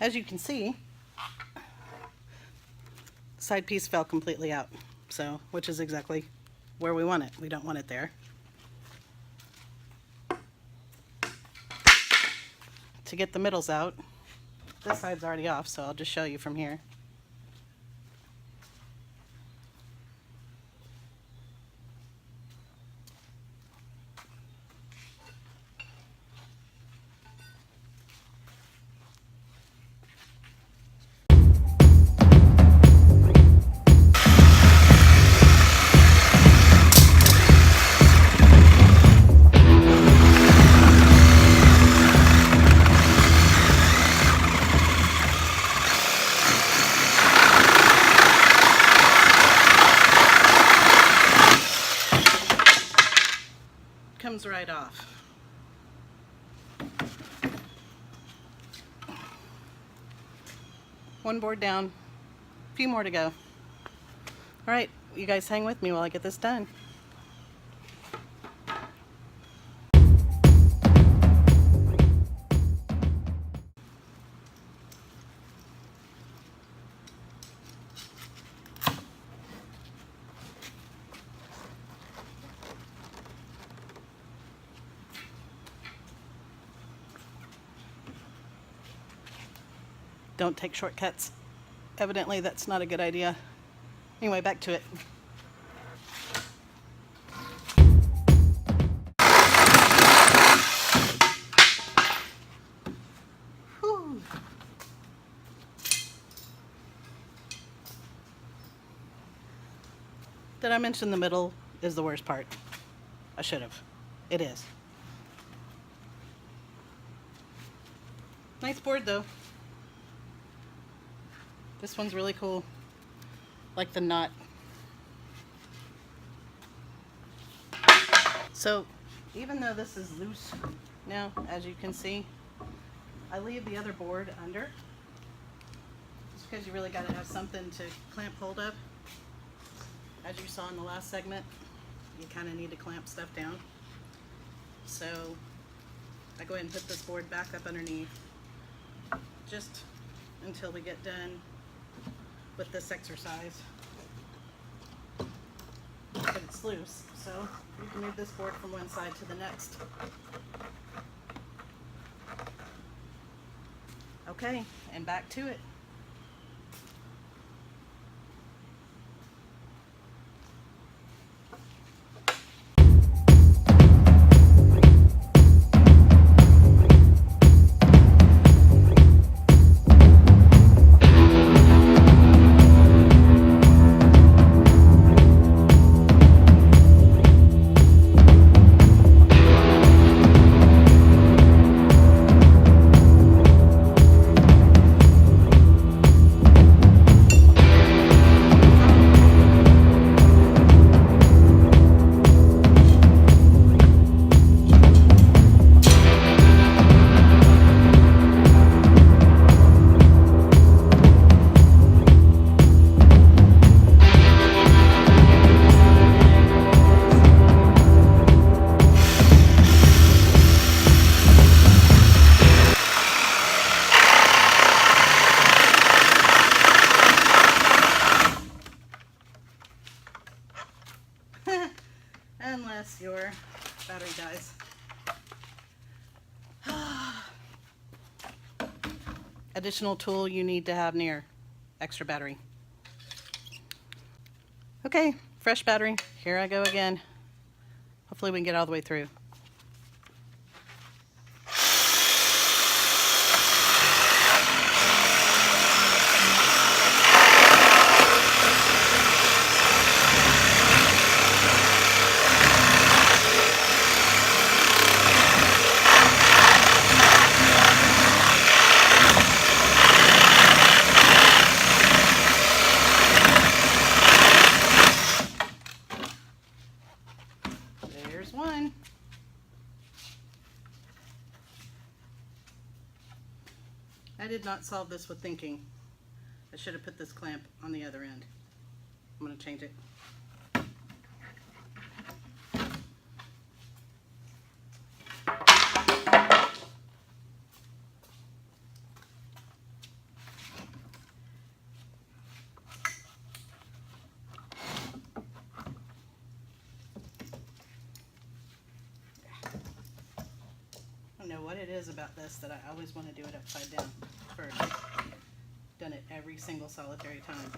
as you can see, the side piece fell completely out, so which is exactly where we want it. We don't want it there. To get the middles out, this side's already off, so I'll just show you from here. Comes right off. One board down, a few more to go. All right, you guys hang with me while I get this done. Don't take shortcuts. Evidently, that's not a good idea. Anyway, back to it. Whew. Did I mention the middle is the worst part? I should have. It is. Nice board though. This one's really cool. Like the knot. So even though this is loose now, as you can see, I leave the other board under. Just because you really got to have something to clamp hold of. As you saw in the last segment, you kind of need to clamp stuff down. So I go ahead and put this board back up underneath just until we get done with this exercise. But it's loose, so you can move this board from one side to the next. Okay, and back to it. Unless your battery dies. Additional tool you need to have near: extra battery. Okay, fresh battery. Here I go again. Hopefully we can get all the way through. There's one. I did not solve this with thinking. I should have put this clamp on the other end. I'm going to change it. it is about this that I always want to do it upside down first. Done it every single solitary time.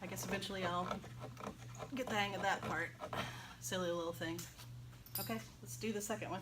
I guess eventually I'll get the hang of that part. Silly little things. Okay, let's do the second one.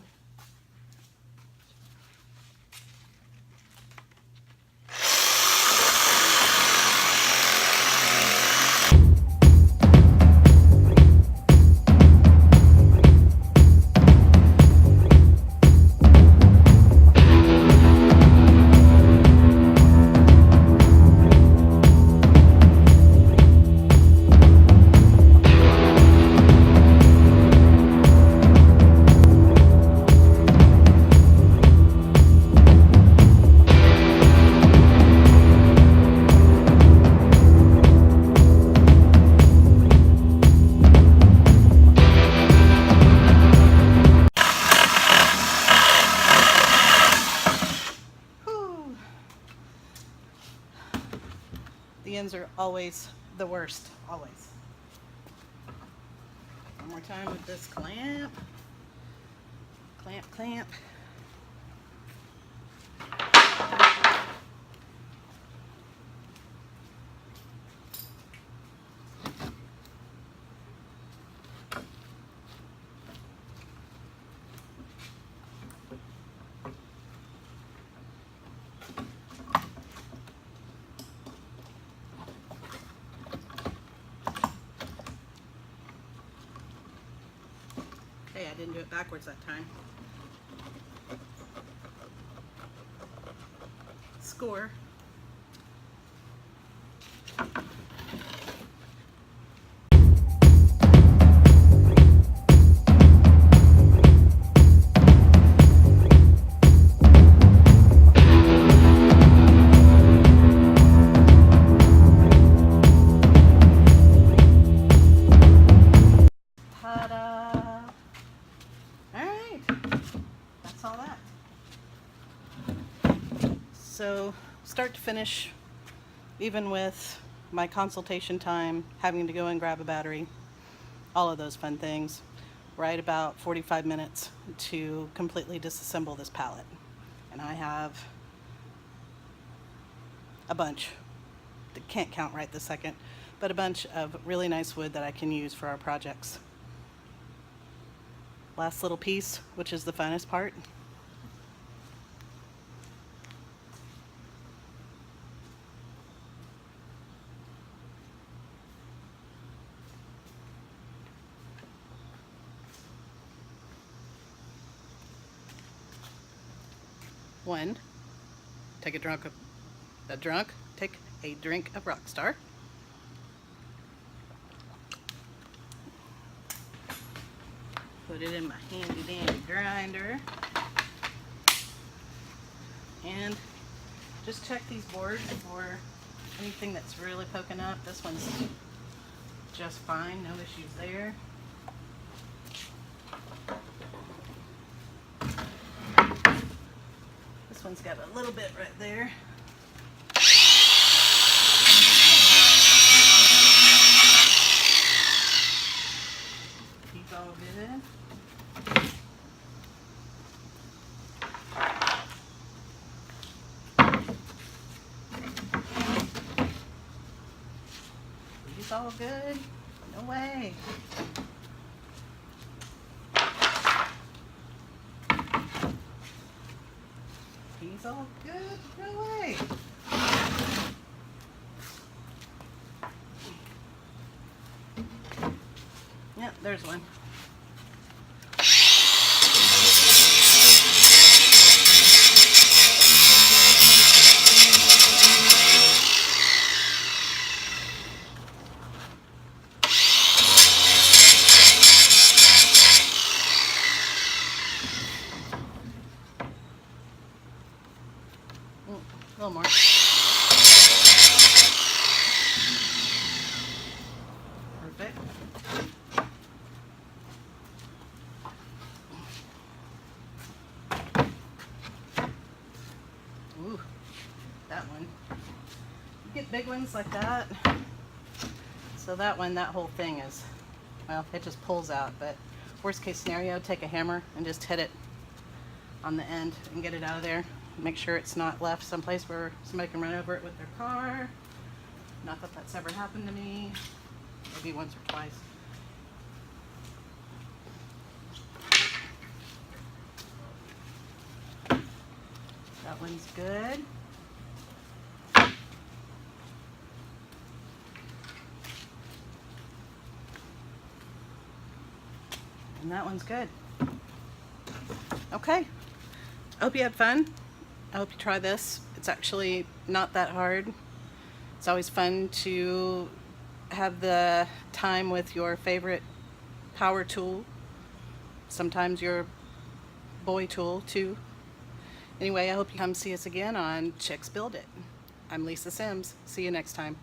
The ends are always the worst, always. One more time with this clamp. Clamp, clamp. Hey, I didn't do it backwards that time. Score. So start to finish, even with my consultation time, having to go and grab a battery, all of those fun things, right about 45 minutes to completely disassemble this pallet. And I have a bunch, can't count right this second, but a bunch of really nice wood that I can use for our projects. Last little piece, which is the funnest part. One, take a drink of RockStar. Put it in my handy dandy grinder. And just check these boards for anything that's really poking up. This one's just fine, no issues there. This one's got a little bit right there. He's all good. He's all good. No way. He's all good. No way. Yep, there's one. A little more. Perfect. Ooh, that one. You get big ones like that. So that one, that whole thing is, well, it just pulls out, but Worst case scenario, take a hammer and just hit it on the end and get it out of there. Make sure it's not left someplace where somebody can run over it with their car. Not that that's ever happened to me. Maybe once or twice. That one's good. And that one's good. Okay. I hope you had fun. I hope you try this. It's actually not that hard. It's always fun to have the time with your favorite power tool. Sometimes your boy tool too. Anyway, I hope you come see us again on Chicks Build It. I'm Lisa Sims. See you next time.